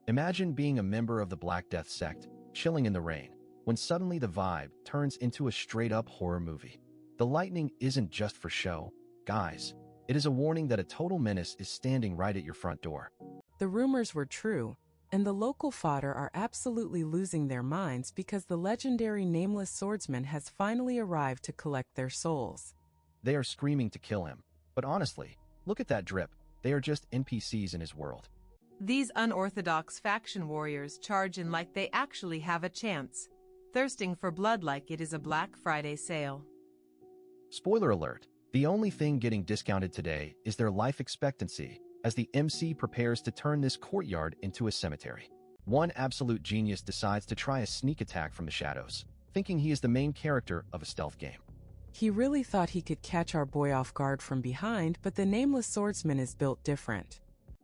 Imagine being a member of the Black Death sect, chilling in the rain, when suddenly the vibe turns into a straight-up horror movie. The lightning isn't just for show, guys. It is a warning that a total menace is standing right at your front door. The rumors were true, and the local fodder are absolutely losing their minds because the legendary Nameless Swordsman has finally arrived to collect their souls. They are screaming to kill him, but honestly, look at that drip. They are just NPCs in his world. These unorthodox faction warriors charge in like they actually have a chance, thirsting for blood like it is a Black Friday sale. Spoiler alert, the only thing getting discounted today is their life expectancy, as the MC prepares to turn this courtyard into a cemetery. One absolute genius decides to try a sneak attack from the shadows, thinking he is the main character of a stealth game. He really thought he could catch our boy off guard from behind, but the Nameless Swordsman is built different.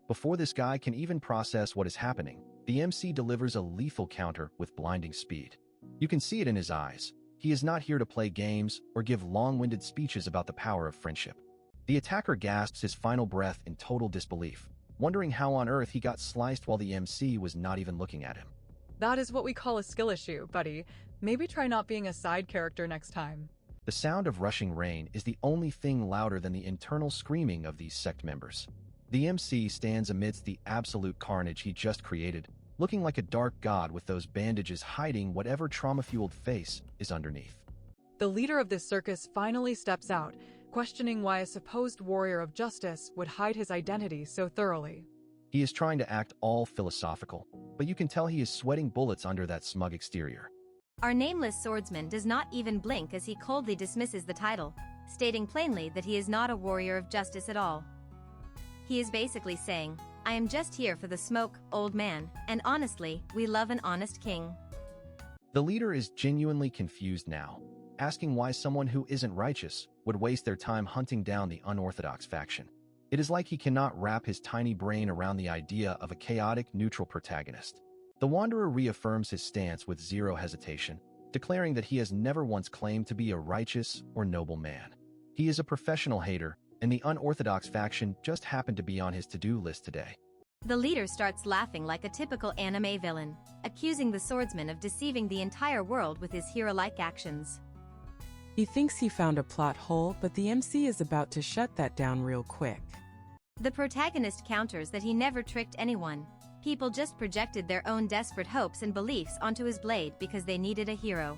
Before this guy can even process what is happening, the MC delivers a lethal counter with blinding speed. You can see it in his eyes. He is not here to play games or give long-winded speeches about the power of friendship. The attacker gasps his final breath in total disbelief, wondering how on earth he got sliced while the MC was not even looking at him. That is what we call a skill issue, buddy. Maybe try not being a side character next time. The sound of rushing rain is the only thing louder than the internal screaming of these sect members. The MC stands amidst the absolute carnage he just created, looking like a dark god with those bandages hiding whatever trauma-fueled face is underneath. The leader of this circus finally steps out, questioning why a supposed warrior of justice would hide his identity so thoroughly. He is trying to act all philosophical, but you can tell he is sweating bullets under that smug exterior. Our Nameless Swordsman does not even blink as he coldly dismisses the title, stating plainly that he is not a warrior of justice at all. He is basically saying, I am just here for the smoke, old man, and honestly, we love an honest king. The leader is genuinely confused now, asking why someone who isn't righteous would waste their time hunting down the unorthodox faction. It is like he cannot wrap his tiny brain around the idea of a chaotic, neutral protagonist. The Wanderer reaffirms his stance with zero hesitation, declaring that he has never once claimed to be a righteous or noble man. He is a professional hater, and the unorthodox faction just happened to be on his to-do list today. The leader starts laughing like a typical anime villain, accusing the swordsman of deceiving the entire world with his hero-like actions. He thinks he found a plot hole, but the MC is about to shut that down real quick. The protagonist counters that he never tricked anyone. People just projected their own desperate hopes and beliefs onto his blade because they needed a hero.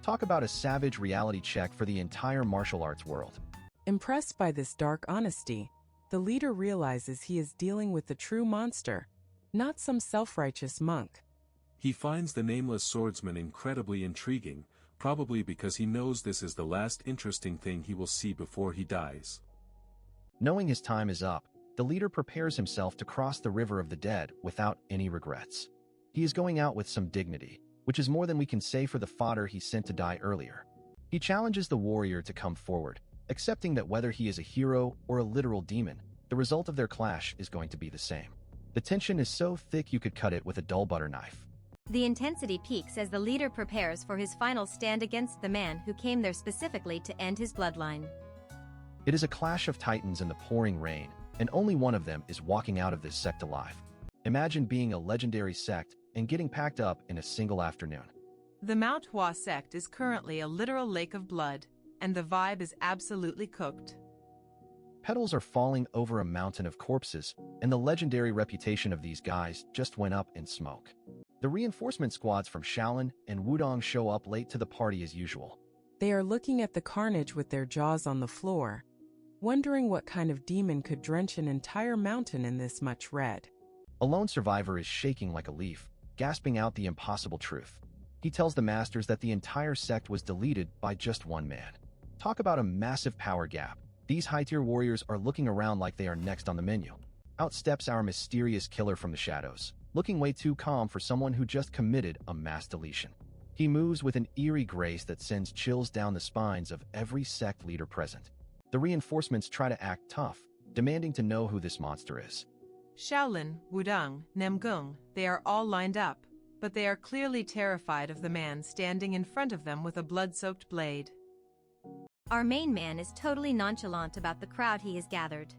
Talk about a savage reality check for the entire martial arts world. Impressed by this dark honesty, the leader realizes he is dealing with the true monster, not some self-righteous monk. He finds the Nameless Swordsman incredibly intriguing, probably because he knows this is the last interesting thing he will see before he dies. Knowing his time is up, the leader prepares himself to cross the river of the dead without any regrets. He is going out with some dignity, which is more than we can say for the fodder he sent to die earlier. He challenges the warrior to come forward, accepting that whether he is a hero or a literal demon, the result of their clash is going to be the same. The tension is so thick you could cut it with a dull butter knife. The intensity peaks as the leader prepares for his final stand against the man who came there specifically to end his bloodline. It is a clash of titans in the pouring rain, and only one of them is walking out of this sect alive. Imagine being a legendary sect and getting packed up in a single afternoon. The Manhwa sect is currently a literal lake of blood, and the vibe is absolutely cooked. Petals are falling over a mountain of corpses, and the legendary reputation of these guys just went up in smoke. The reinforcement squads from Shaolin and Wudong show up late to the party as usual. They are looking at the carnage with their jaws on the floor, wondering what kind of demon could drench an entire mountain in this much red. A lone survivor is shaking like a leaf, gasping out the impossible truth. He tells the masters that the entire sect was deleted by just one man. Talk about a massive power gap. These high-tier warriors are looking around like they are next on the menu. Out steps our mysterious killer from the shadows, looking way too calm for someone who just committed a mass deletion. He moves with an eerie grace that sends chills down the spines of every sect leader present. The reinforcements try to act tough, demanding to know who this monster is. Shaolin, Wudong, Nemgung, they are all lined up, but they are clearly terrified of the man standing in front of them with a blood-soaked blade. Our main man is totally nonchalant about the crowd he has gathered.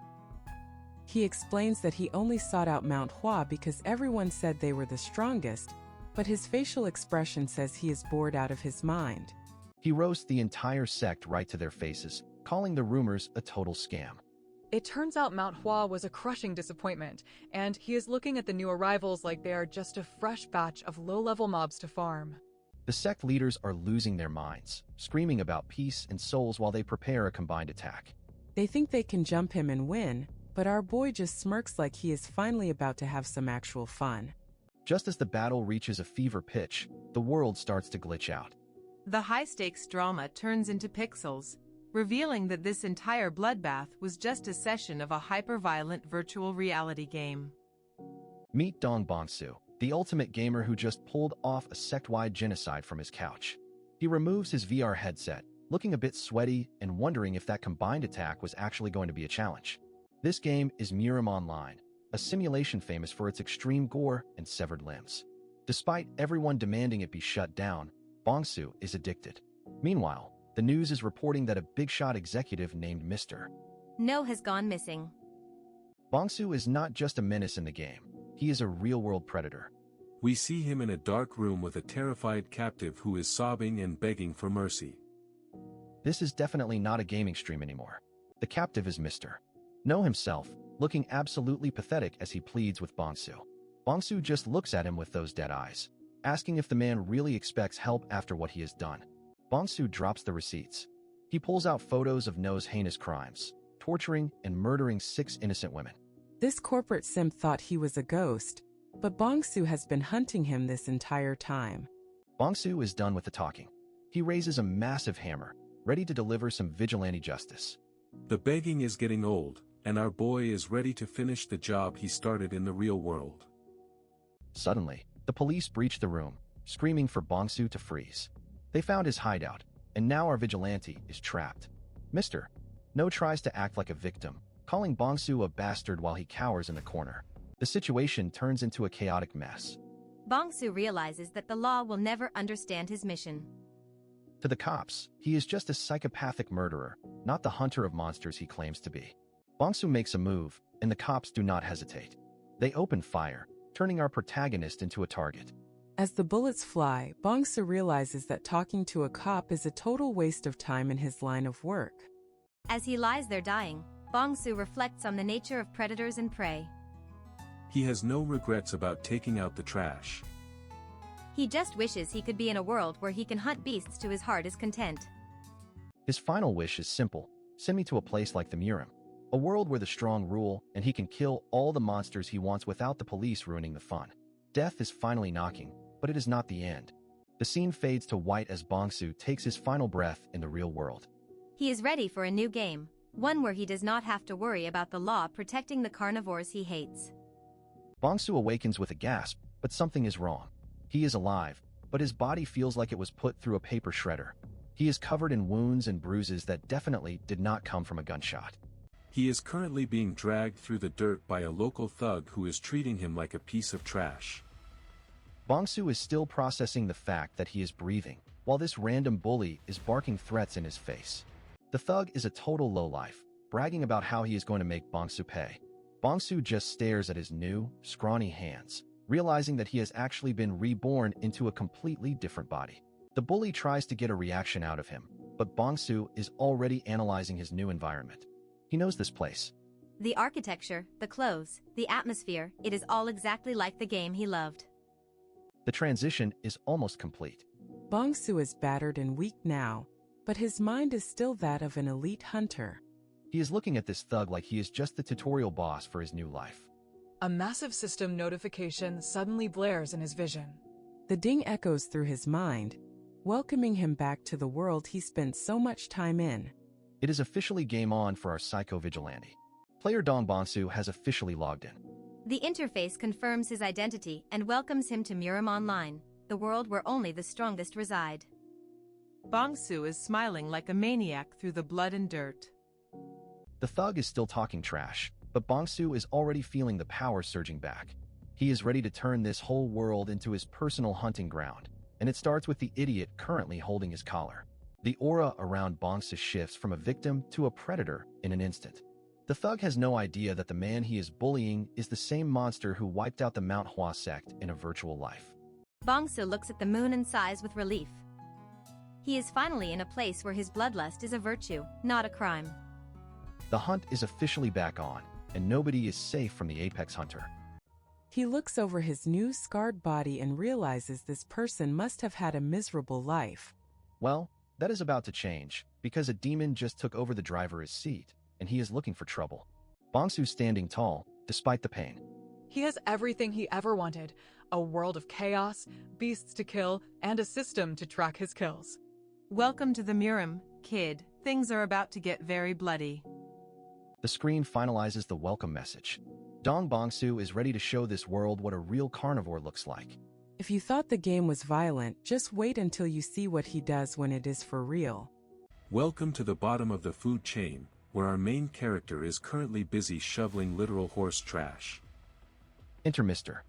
He explains that he only sought out Manhwa because everyone said they were the strongest, but his facial expression says he is bored out of his mind. He roasts the entire sect right to their faces, calling the rumors a total scam. It turns out Manhwa was a crushing disappointment, and he is looking at the new arrivals like they are just a fresh batch of low-level mobs to farm. The sect leaders are losing their minds, screaming about peace and souls while they prepare a combined attack. They think they can jump him and win, but our boy just smirks like he is finally about to have some actual fun. Just as the battle reaches a fever pitch, the world starts to glitch out. The high-stakes drama turns into pixels, revealing that this entire bloodbath was just a session of a hyper-violent virtual reality game. Meet Dong Bongsu, the ultimate gamer who just pulled off a sect-wide genocide from his couch. He removes his VR headset, looking a bit sweaty and wondering if that combined attack was actually going to be a challenge. This game is Murim Online, a simulation famous for its extreme gore and severed limbs. Despite everyone demanding it be shut down, Bongsu is addicted. Meanwhile, the news is reporting that a big-shot executive named Mr. No has gone missing. Bongsu is not just a menace in the game. He is a real-world predator. We see him in a dark room with a terrified captive who is sobbing and begging for mercy. This is definitely not a gaming stream anymore. The captive is Mr. No himself, looking absolutely pathetic as he pleads with Bongsu. Bongsu just looks at him with those dead eyes, asking if the man really expects help after what he has done. Bongsu drops the receipts. He pulls out photos of No's heinous crimes, torturing and murdering 6 innocent women. This corporate simp thought he was a ghost, but Bongsu has been hunting him this entire time. Bongsu is done with the talking. He raises a massive hammer, ready to deliver some vigilante justice. The begging is getting old, and our boy is ready to finish the job he started in the real world. Suddenly, the police breach the room, screaming for Bongsu to freeze. They found his hideout, and now our vigilante is trapped. Mr. No tries to act like a victim, calling Bongsu a bastard while he cowers in the corner. The situation turns into a chaotic mess. Bongsu realizes that the law will never understand his mission. To the cops, he is just a psychopathic murderer, not the hunter of monsters he claims to be. Bongsu makes a move, and the cops do not hesitate. They open fire, turning our protagonist into a target. As the bullets fly, Bongsu realizes that talking to a cop is a total waste of time in his line of work. As he lies there dying, Bongsu reflects on the nature of predators and prey. He has no regrets about taking out the trash. He just wishes he could be in a world where he can hunt beasts to his heart's content. His final wish is simple: send me to a place like the Murim, a world where the strong rule and he can kill all the monsters he wants without the police ruining the fun. Death is finally knocking, but it is not the end. The scene fades to white as Bongsu takes his final breath in the real world. He is ready for a new game, one where he does not have to worry about the law protecting the carnivores he hates. Bongsu awakens with a gasp, but something is wrong. He is alive, but his body feels like it was put through a paper shredder. He is covered in wounds and bruises that definitely did not come from a gunshot. He is currently being dragged through the dirt by a local thug who is treating him like a piece of trash. Bongsu is still processing the fact that he is breathing, while this random bully is barking threats in his face. The thug is a total lowlife, bragging about how he is going to make Bongsu pay. Bongsu just stares at his new, scrawny hands, realizing that he has actually been reborn into a completely different body. The bully tries to get a reaction out of him, but Bongsu is already analyzing his new environment. He knows this place. The architecture, the clothes, the atmosphere, it is all exactly like the game he loved. The transition is almost complete. Bongsu is battered and weak now, but his mind is still that of an elite hunter. He is looking at this thug like he is just the tutorial boss for his new life. A massive system notification suddenly blares in his vision. The ding echoes through his mind, welcoming him back to the world he spent so much time in. It is officially game on for our psycho vigilante. Player Dong Bongsu has officially logged in. The interface confirms his identity and welcomes him to Murim Online, the world where only the strongest reside. Bongsu is smiling like a maniac through the blood and dirt. The thug is still talking trash, but Bongsu is already feeling the power surging back. He is ready to turn this whole world into his personal hunting ground, and it starts with the idiot currently holding his collar. The aura around Bongsu shifts from a victim to a predator in an instant. The thug has no idea that the man he is bullying is the same monster who wiped out the Manhwa sect in a virtual life. Bongsu looks at the moon and sighs with relief. He is finally in a place where his bloodlust is a virtue, not a crime. The hunt is officially back on, and nobody is safe from the apex hunter. He looks over his new scarred body and realizes this person must have had a miserable life. Well, that is about to change, because a demon just took over the driver's seat, and he is looking for trouble. Bongsu's standing tall, despite the pain. He has everything he ever wanted: a world of chaos, beasts to kill, and a system to track his kills. Welcome to the Murim, kid. Things are about to get very bloody. The screen finalizes the welcome message. Dong Bongsu is ready to show this world what a real carnivore looks like. If you thought the game was violent, just wait until you see what he does when it is for real. Welcome to the bottom of the food chain, where our main character is currently busy shoveling literal horse trash. Enter Mr.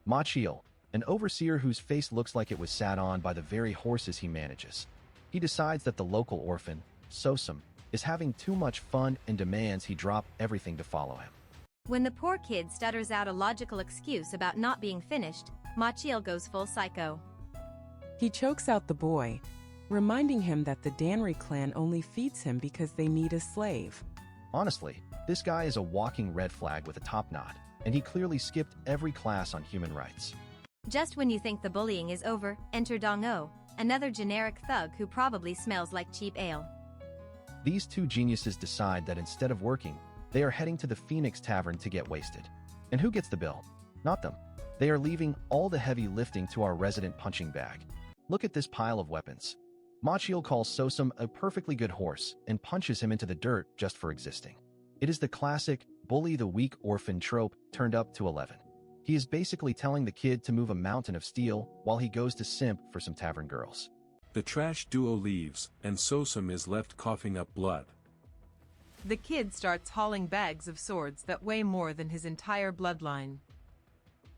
Machiel, an overseer whose face looks like it was sat on by the very horses he manages. He decides that the local orphan, Sosum, is having too much fun and demands he drop everything to follow him. When the poor kid stutters out a logical excuse about not being finished, Machiel goes full psycho. He chokes out the boy, reminding him that the Danri clan only feeds him because they need a slave. Honestly, this guy is a walking red flag with a top knot, and he clearly skipped every class on human rights. Just when you think the bullying is over, enter Dong-O, another generic thug who probably smells like cheap ale. These two geniuses decide that instead of working, they are heading to the Phoenix Tavern to get wasted. And who gets the bill? Not them. They are leaving all the heavy lifting to our resident punching bag. Look at this pile of weapons. Machiel calls Sosum a perfectly good horse and punches him into the dirt just for existing. It is the classic bully the weak orphan trope turned up to 11. He is basically telling the kid to move a mountain of steel while he goes to simp for some tavern girls. The trash duo leaves, and Sosum is left coughing up blood. The kid starts hauling bags of swords that weigh more than his entire bloodline.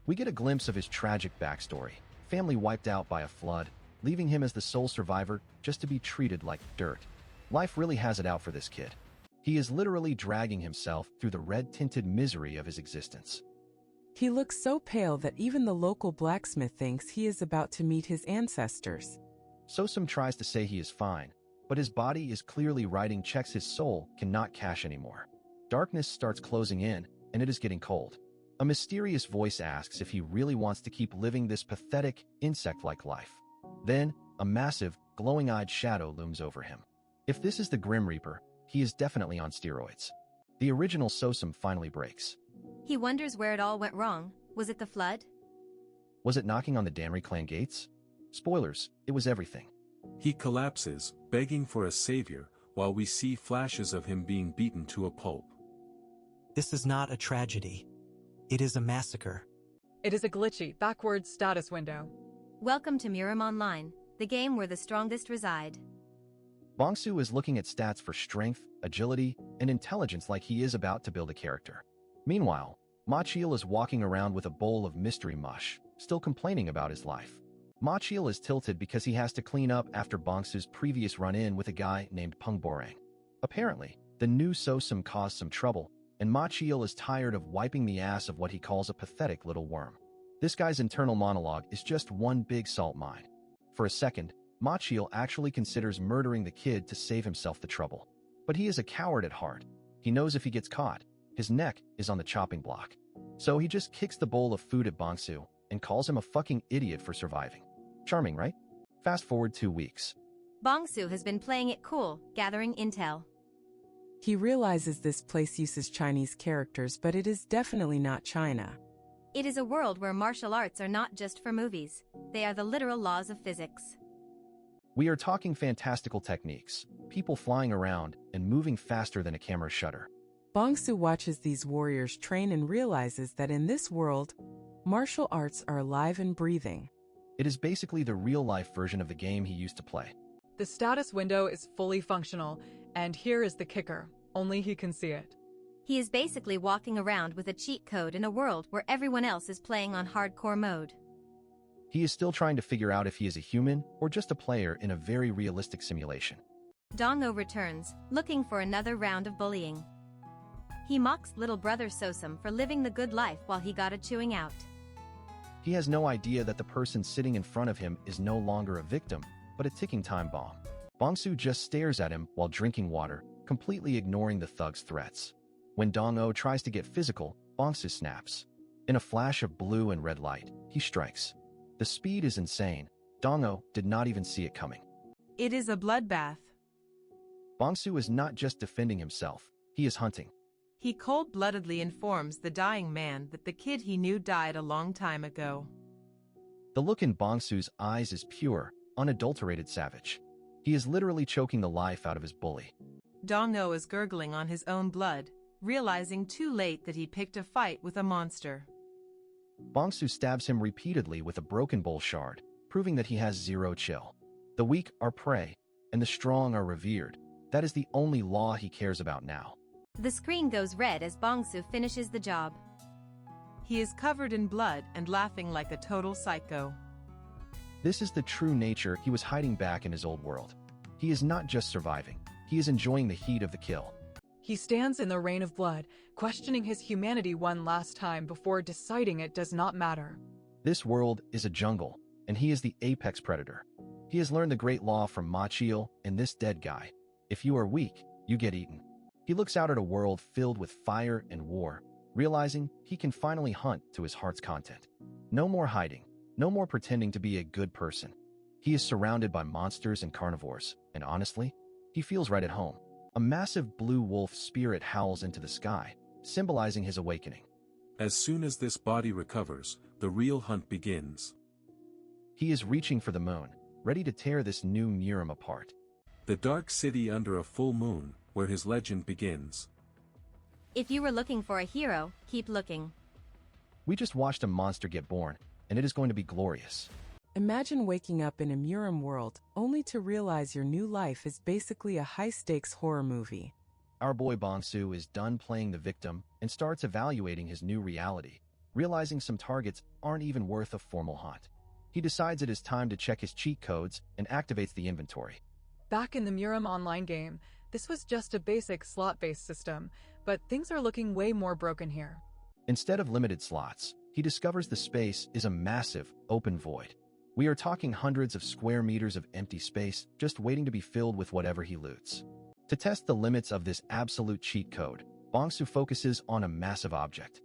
We get a glimpse of his tragic backstory. Family wiped out by a flood, leaving him as the sole survivor just to be treated like dirt. Life really has it out for this kid. He is literally dragging himself through the red-tinted misery of his existence. He looks so pale that even the local blacksmith thinks he is about to meet his ancestors. Sosum tries to say he is fine, but his body is clearly writing checks his soul cannot cash anymore. Darkness starts closing in, and it is getting cold. A mysterious voice asks if he really wants to keep living this pathetic, insect-like life. Then, a massive, glowing-eyed shadow looms over him. If this is the Grim Reaper, he is definitely on steroids. The original Sosum finally breaks. He wonders where it all went wrong. Was it the flood? Was it knocking on the Danri clan gates? Spoilers, it was everything. He collapses, begging for a savior, while we see flashes of him being beaten to a pulp. This is not a tragedy. It is a massacre. It is a glitchy, backwards status window. Welcome to Murim Online, the game where the strongest reside. Bongsu is looking at stats for strength, agility, and intelligence like he is about to build a character. Meanwhile, Machiel is walking around with a bowl of mystery mush, still complaining about his life. Machiel is tilted because he has to clean up after Bongsu's previous run-in with a guy named Peng Borang. Apparently, the new Sosum caused some trouble, and Machiel is tired of wiping the ass of what he calls a pathetic little worm. This guy's internal monologue is just one big salt mine. For a second, Machiel actually considers murdering the kid to save himself the trouble. But he is a coward at heart. He knows if he gets caught, his neck is on the chopping block. So he just kicks the bowl of food at Bongsu and calls him a fucking idiot for surviving. Charming, right? Fast forward 2 weeks. Bongsu has been playing it cool, gathering intel. He realizes this place uses Chinese characters, but it is definitely not China. It is a world where martial arts are not just for movies. They are the literal laws of physics. We are talking fantastical techniques, people flying around and moving faster than a camera shutter. Bongsu watches these warriors train and realizes that in this world, martial arts are alive and breathing. It is basically the real-life version of the game he used to play. The status window is fully functional, and here is the kicker. Only he can see it. He is basically walking around with a cheat code in a world where everyone else is playing on hardcore mode. He is still trying to figure out if he is a human or just a player in a very realistic simulation. Dong-O returns, looking for another round of bullying. He mocks little brother Sosum for living the good life while he got a chewing out. He has no idea that the person sitting in front of him is no longer a victim, but a ticking time bomb. Bongsu just stares at him while drinking water, completely ignoring the thug's threats. When Dong-o tries to get physical, Bongsu snaps. In a flash of blue and red light, he strikes. The speed is insane. Dong-o did not even see it coming. It is a bloodbath. Bongsu is not just defending himself, he is hunting. He cold-bloodedly informs the dying man that the kid he knew died a long time ago. The look in Bongsu's eyes is pure, unadulterated savage. He is literally choking the life out of his bully. Dong-o is gurgling on his own blood, realizing too late that he picked a fight with a monster. Bongsu stabs him repeatedly with a broken bowl shard, proving that he has zero chill. The weak are prey, and the strong are revered. That is the only law he cares about now. The screen goes red as Bongsu finishes the job. He is covered in blood and laughing like a total psycho. This is the true nature he was hiding back in his old world. He is not just surviving, he is enjoying the heat of the kill. He stands in the rain of blood, questioning his humanity one last time before deciding it does not matter. This world is a jungle, and he is the apex predator. He has learned the great law from Machiel and this dead guy. If you are weak, you get eaten. He looks out at a world filled with fire and war, realizing he can finally hunt to his heart's content. No more hiding, no more pretending to be a good person. He is surrounded by monsters and carnivores, and honestly, he feels right at home. A massive blue wolf spirit howls into the sky, symbolizing his awakening. As soon as this body recovers, the real hunt begins. He is reaching for the moon, ready to tear this new Murim apart. The dark city under a full moon, where his legend begins. If you were looking for a hero, keep looking. We just watched a monster get born, and it is going to be glorious. Imagine waking up in a Murim world, only to realize your new life is basically a high-stakes horror movie. Our boy Bongsu is done playing the victim and starts evaluating his new reality, realizing some targets aren't even worth a formal hunt. He decides it is time to check his cheat codes and activates the inventory. Back in the Murim online game, this was just a basic slot-based system, but things are looking way more broken here. Instead of limited slots, he discovers the space is a massive, open void. We are talking hundreds of square meters of empty space just waiting to be filled with whatever he loots. To test the limits of this absolute cheat code, Bongsu focuses on a massive object.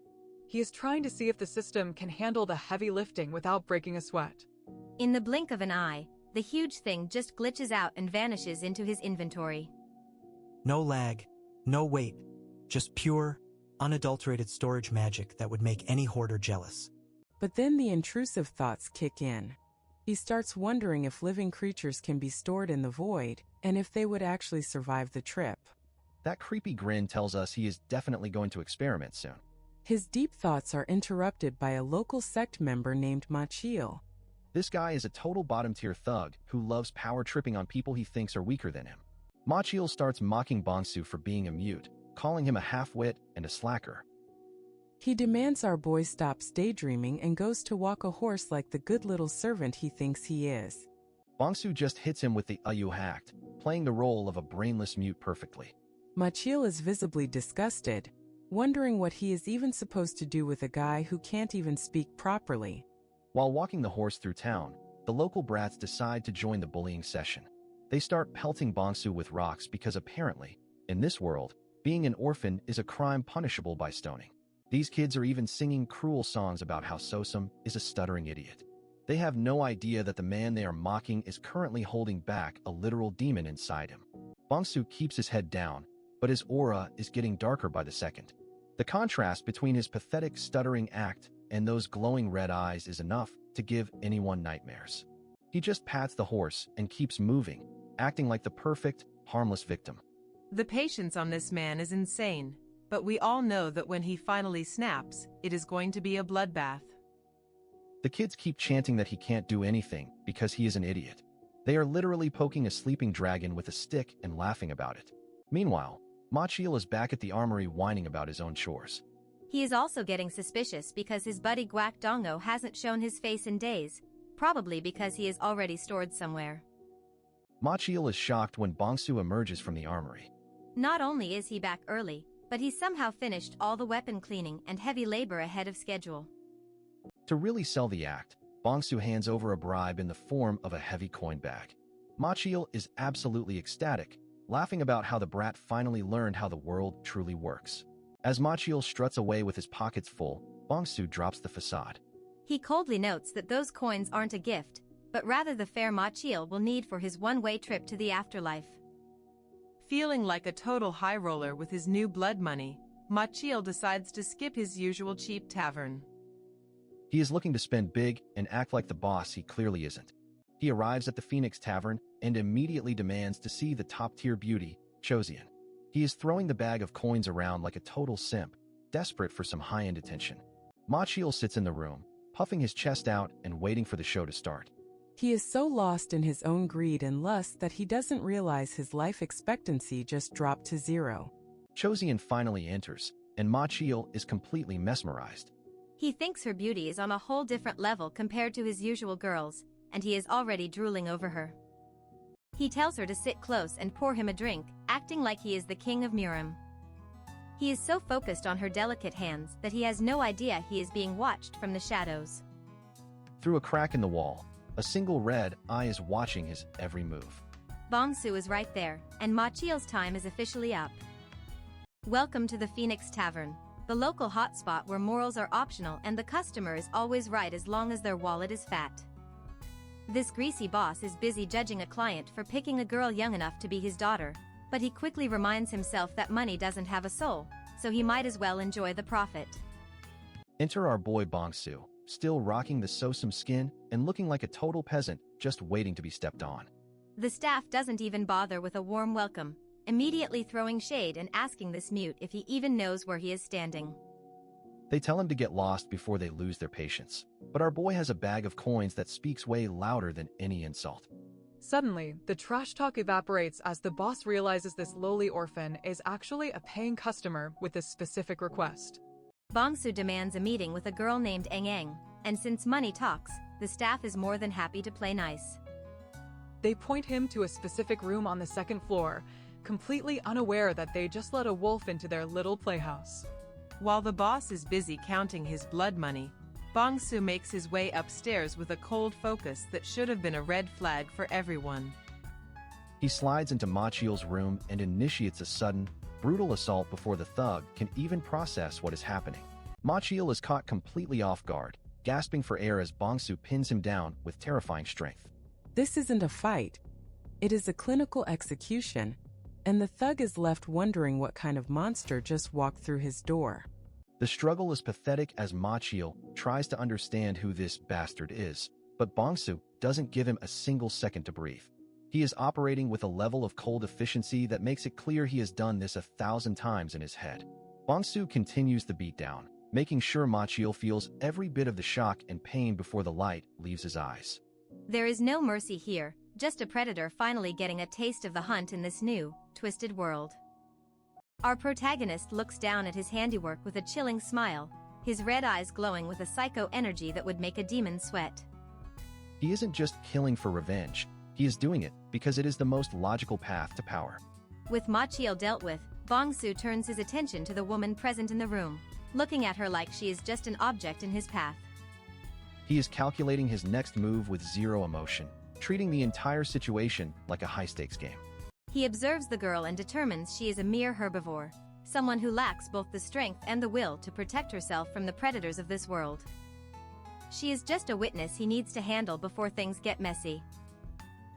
He is trying to see if the system can handle the heavy lifting without breaking a sweat. In the blink of an eye, the huge thing just glitches out and vanishes into his inventory. No lag, no weight, just pure, unadulterated storage magic that would make any hoarder jealous. But then the intrusive thoughts kick in. He starts wondering if living creatures can be stored in the void, and if they would actually survive the trip. That creepy grin tells us he is definitely going to experiment soon. His deep thoughts are interrupted by a local sect member named Machiel. This guy is a total bottom-tier thug who loves power-tripping on people he thinks are weaker than him. Machiel starts mocking Bongsu for being a mute, calling him a half-wit and a slacker. He demands our boy stops daydreaming and goes to walk a horse like the good little servant he thinks he is. Bongsu just hits him with the you hacked, playing the role of a brainless mute perfectly. Machiel is visibly disgusted, wondering what he is even supposed to do with a guy who can't even speak properly. While walking the horse through town, the local brats decide to join the bullying session. They start pelting Bongsu with rocks because apparently, in this world, being an orphan is a crime punishable by stoning. These kids are even singing cruel songs about how Sosum is a stuttering idiot. They have no idea that the man they are mocking is currently holding back a literal demon inside him. Bongsu keeps his head down, but his aura is getting darker by the second. The contrast between his pathetic stuttering act and those glowing red eyes is enough to give anyone nightmares. He just pats the horse and keeps moving, acting like the perfect, harmless victim. The patience on this man is insane, but we all know that when he finally snaps, it is going to be a bloodbath. The kids keep chanting that he can't do anything because he is an idiot. They are literally poking a sleeping dragon with a stick and laughing about it. Meanwhile, Machiel is back at the armory whining about his own chores. He is also getting suspicious because his buddy Guak Dongo hasn't shown his face in days, probably because he is already stored somewhere. Machiel is shocked when Bongsu emerges from the armory. Not only is he back early, but he somehow finished all the weapon cleaning and heavy labor ahead of schedule. To really sell the act, Bong-soo hands over a bribe in the form of a heavy coin bag. Ma-chil is absolutely ecstatic, laughing about how the brat finally learned how the world truly works. As Ma-chil struts away with his pockets full, Bong-soo drops the facade. He coldly notes that those coins aren't a gift, but rather the fare Ma-chil will need for his one-way trip to the afterlife. Feeling like a total high roller with his new blood money, Ma-chil decides to skip his usual cheap tavern. He is looking to spend big and act like the boss he clearly isn't. He arrives at the Phoenix Tavern and immediately demands to see the top-tier beauty, Chosian. He is throwing the bag of coins around like a total simp, desperate for some high-end attention. Ma-chil sits in the room, puffing his chest out and waiting for the show to start. He is so lost in his own greed and lust that he doesn't realize his life expectancy just dropped to 0. Chosian finally enters, and Ma-chil is completely mesmerized. He thinks her beauty is on a whole different level compared to his usual girls, and he is already drooling over her. He tells her to sit close and pour him a drink, acting like he is the king of Murim. He is so focused on her delicate hands that he has no idea he is being watched from the shadows. Through a crack in the wall, a single red eye is watching his every move. Bong-soo is right there, and Ma-chil's time is officially up. Welcome to the Phoenix Tavern, the local hotspot where morals are optional and the customer is always right as long as their wallet is fat. This greasy boss is busy judging a client for picking a girl young enough to be his daughter, but he quickly reminds himself that money doesn't have a soul, so he might as well enjoy the profit. Enter our boy Bong-soo, still rocking the Sosum skin and looking like a total peasant, just waiting to be stepped on. The staff doesn't even bother with a warm welcome, immediately throwing shade and asking this mute if he even knows where he is standing. They tell him to get lost before they lose their patience, but our boy has a bag of coins that speaks way louder than any insult. Suddenly, the trash talk evaporates as the boss realizes this lowly orphan is actually a paying customer with a specific request. Bong-soo demands a meeting with a girl named Eng, and since money talks, the staff is more than happy to play nice. They point him to a specific room on the second floor, completely unaware that they just let a wolf into their little playhouse. While the boss is busy counting his blood money, Bong-soo makes his way upstairs with a cold focus that should have been a red flag for everyone. He slides into Ma-chil's room and initiates a sudden, brutal assault before the thug can even process what is happening. Ma-chil is caught completely off guard, gasping for air as Bong-soo pins him down with terrifying strength. This isn't a fight. It is a clinical execution, and the thug is left wondering what kind of monster just walked through his door. The struggle is pathetic as Ma-chil tries to understand who this bastard is, but Bong-soo doesn't give him a single second to breathe. He is operating with a level of cold efficiency that makes it clear he has done this 1,000 times in his head. Bong-soo continues the beatdown, making sure Ma-chil feels every bit of the shock and pain before the light leaves his eyes. There is no mercy here, just a predator finally getting a taste of the hunt in this new, twisted world. Our protagonist looks down at his handiwork with a chilling smile, his red eyes glowing with a psycho energy that would make a demon sweat. He isn't just killing for revenge, he is doing it because it is the most logical path to power. With Ma-chil dealt with, Bong-soo turns his attention to the woman present in the room, looking at her like she is just an object in his path. He is calculating his next move with zero emotion, treating the entire situation like a high-stakes game. He observes the girl and determines she is a mere herbivore, someone who lacks both the strength and the will to protect herself from the predators of this world. She is just a witness he needs to handle before things get messy.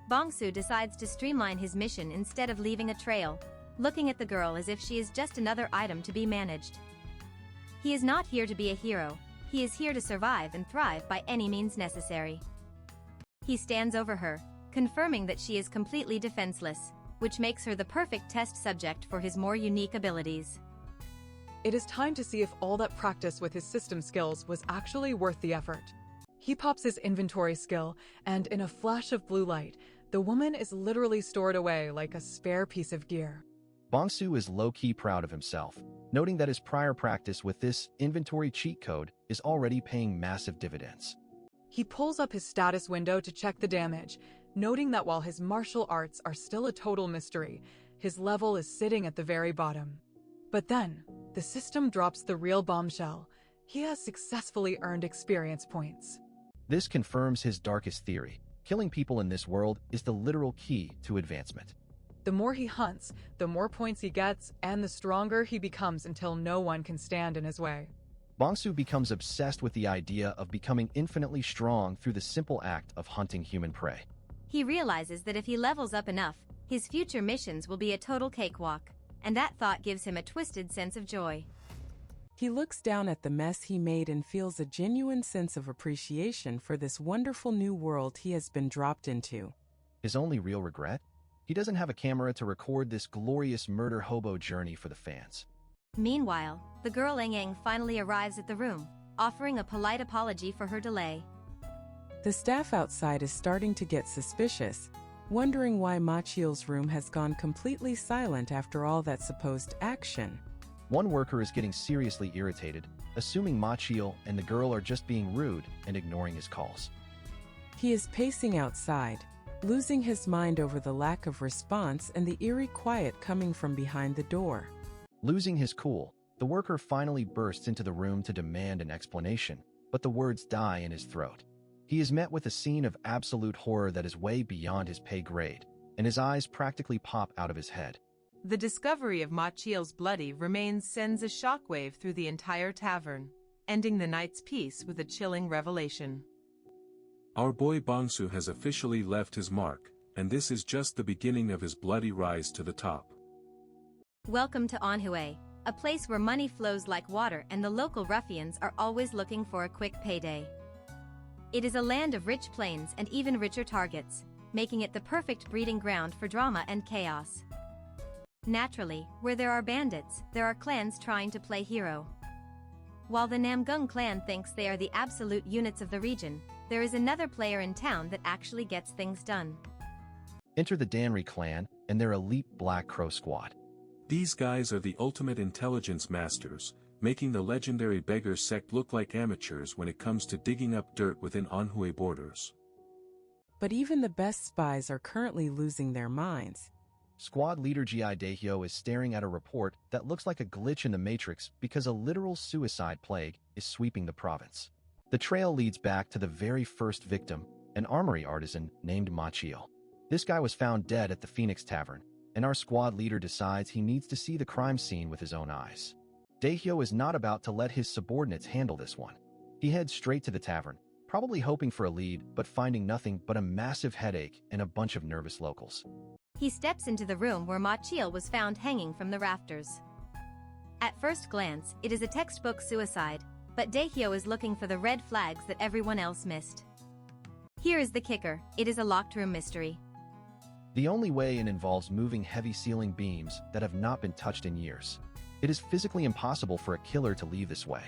Bong-soo decides to streamline his mission instead of leaving a trail, looking at the girl as if she is just another item to be managed. He is not here to be a hero, he is here to survive and thrive by any means necessary. He stands over her, confirming that she is completely defenseless, which makes her the perfect test subject for his more unique abilities. It is time to see if all that practice with his system skills was actually worth the effort. He pops his inventory skill, and in a flash of blue light, the woman is literally stored away like a spare piece of gear. Bong-soo is low-key proud of himself, noting that his prior practice with this inventory cheat code is already paying massive dividends. He pulls up his status window to check the damage, noting that while his martial arts are still a total mystery, his level is sitting at the very bottom. But then, the system drops the real bombshell. He has successfully earned experience points. This confirms his darkest theory. Killing people in this world is the literal key to advancement. The more he hunts, the more points he gets, and the stronger he becomes until no one can stand in his way. Bongsu becomes obsessed with the idea of becoming infinitely strong through the simple act of hunting human prey. He realizes that if he levels up enough, his future missions will be a total cakewalk, and that thought gives him a twisted sense of joy. He looks down at the mess he made and feels a genuine sense of appreciation for this wonderful new world he has been dropped into. His only real regret? He doesn't have a camera to record this glorious murder hobo journey for the fans. Meanwhile, the girl Eng finally arrives at the room, offering a polite apology for her delay. The staff outside is starting to get suspicious, wondering why Machiel's room has gone completely silent after all that supposed action. One worker is getting seriously irritated, assuming Machiel and the girl are just being rude and ignoring his calls. He is pacing outside, losing his mind over the lack of response and the eerie quiet coming from behind the door. Losing his cool, the worker finally bursts into the room to demand an explanation, but the words die in his throat. He is met with a scene of absolute horror that is way beyond his pay grade, and his eyes practically pop out of his head. The discovery of Machiel's bloody remains sends a shockwave through the entire tavern, ending the night's peace with a chilling revelation. Our boy Bongsu has officially left his mark, and this is just the beginning of his bloody rise to the top. Welcome to Manhwa, a place where money flows like water and the local ruffians are always looking for a quick payday. It is a land of rich plains and even richer targets, making it the perfect breeding ground for drama and chaos. Naturally, where there are bandits, there are clans trying to play hero. While the Namgung clan thinks they are the absolute units of the region, there is another player in town that actually gets things done. Enter the Danri clan and their elite Black Crow squad. These guys are the ultimate intelligence masters, making the legendary beggar sect look like amateurs when it comes to digging up dirt within Anhui borders. But even the best spies are currently losing their minds. Squad leader Gi Daehyo is staring at a report that looks like a glitch in the Matrix because a literal suicide plague is sweeping the province. The trail leads back to the very first victim, an armory artisan named Machiel. This guy was found dead at the Phoenix Tavern, and our squad leader decides he needs to see the crime scene with his own eyes. Daehyo is not about to let his subordinates handle this one. He heads straight to the tavern, probably hoping for a lead but finding nothing but a massive headache and a bunch of nervous locals. He steps into the room where Machiel was found hanging from the rafters. At first glance, it is a textbook suicide, but Daehyo is looking for the red flags that everyone else missed. Here is the kicker: it is a locked room mystery. The only way in involves moving heavy ceiling beams that have not been touched in years. It is physically impossible for a killer to leave this way.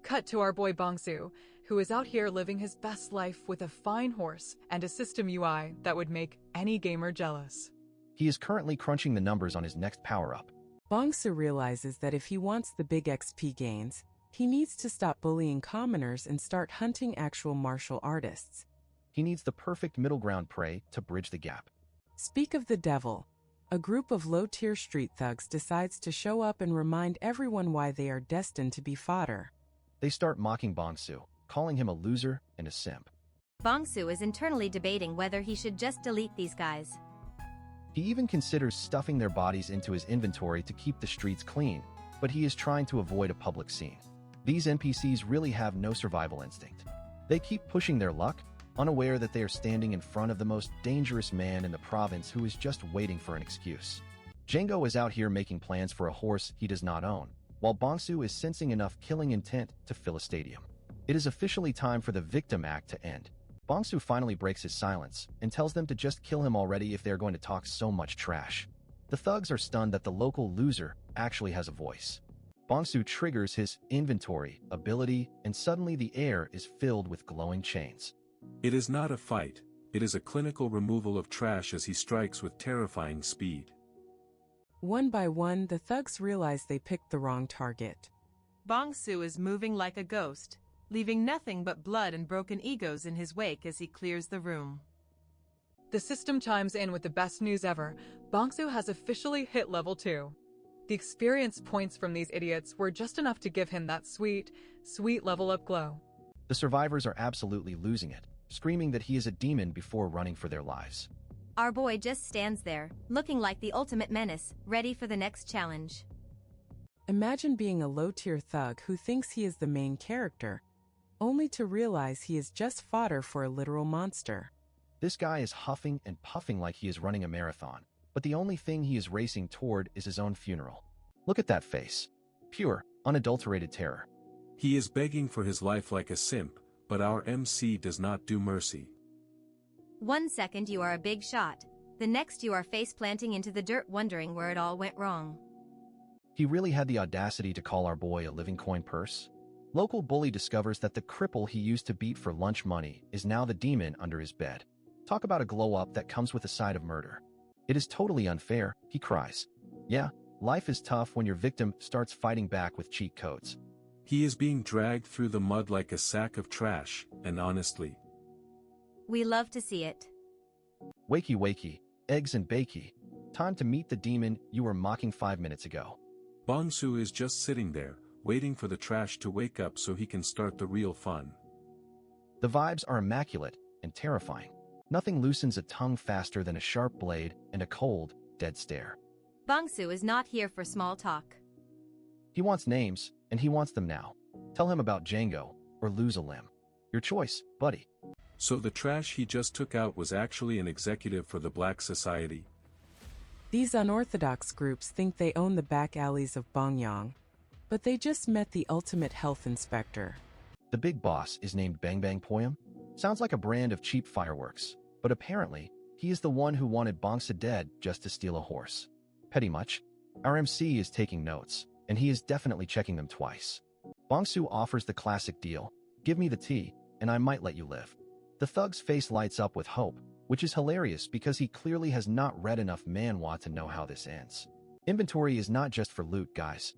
Cut to our boy Bongsu, who is out here living his best life with a fine horse and a system UI that would make any gamer jealous. He is currently crunching the numbers on his next power-up. Bongsu realizes that if he wants the big XP gains, he needs to stop bullying commoners and start hunting actual martial artists. He needs the perfect middle ground prey to bridge the gap. Speak of the devil. A group of low-tier street thugs decides to show up and remind everyone why they are destined to be fodder. They start mocking Bongsu, calling him a loser and a simp. Bongsu is internally debating whether he should just delete these guys. He even considers stuffing their bodies into his inventory to keep the streets clean, but he is trying to avoid a public scene. These NPCs really have no survival instinct. They keep pushing their luck, unaware that they are standing in front of the most dangerous man in the province who is just waiting for an excuse. Django is out here making plans for a horse he does not own, while Bongsu is sensing enough killing intent to fill a stadium. It is officially time for the victim act to end. Bongsu finally breaks his silence and tells them to just kill him already if they are going to talk so much trash. The thugs are stunned that the local loser actually has a voice. Bongsu triggers his inventory ability, and suddenly the air is filled with glowing chains. It is not a fight, it is a clinical removal of trash as he strikes with terrifying speed. One by one, the thugs realize they picked the wrong target. Bongsu is moving like a ghost, leaving nothing but blood and broken egos in his wake as he clears the room. The system chimes in with the best news ever. Bongsu has officially hit level 2. The experience points from these idiots were just enough to give him that sweet, sweet level-up glow. The survivors are absolutely losing it, screaming that he is a demon before running for their lives. Our boy just stands there, looking like the ultimate menace, ready for the next challenge. Imagine being a low-tier thug who thinks he is the main character, only to realize he is just fodder for a literal monster. This guy is huffing and puffing like he is running a marathon, but the only thing he is racing toward is his own funeral. Look at that face. Pure, unadulterated terror. He is begging for his life like a simp, but our MC does not do mercy. 1 second you are a big shot, the next you are face-planting into the dirt wondering where it all went wrong. He really had the audacity to call our boy a living coin purse? Local bully discovers that the cripple he used to beat for lunch money is now the demon under his bed. Talk about a glow-up that comes with a side of murder. It is totally unfair, he cries. Yeah, life is tough when your victim starts fighting back with cheat codes. He is being dragged through the mud like a sack of trash, and honestly, We love to see it. Wakey wakey, eggs and bakey. Time to meet the demon you were mocking 5 minutes ago. Bongsu is just sitting there, waiting for the trash to wake up so he can start the real fun. The vibes are immaculate and terrifying. Nothing loosens a tongue faster than a sharp blade and a cold, dead stare. Bongsu is not here for small talk. He wants names, and he wants them now. Tell him about Django, or lose a limb. Your choice, buddy. So the trash he just took out was actually an executive for the Black Society. These unorthodox groups think they own the back alleys of Bongyang, but they just met the ultimate health inspector. The big boss is named Bang Bang Poyam. Sounds like a brand of cheap fireworks, but apparently, he is the one who wanted Bongsa dead just to steal a horse. Petty much? Our MC is taking notes, and he is definitely checking them twice. Bongsu offers the classic deal, give me the tea, and I might let you live. The thug's face lights up with hope, which is hilarious because he clearly has not read enough manhwa to know how this ends. Inventory is not just for loot, guys.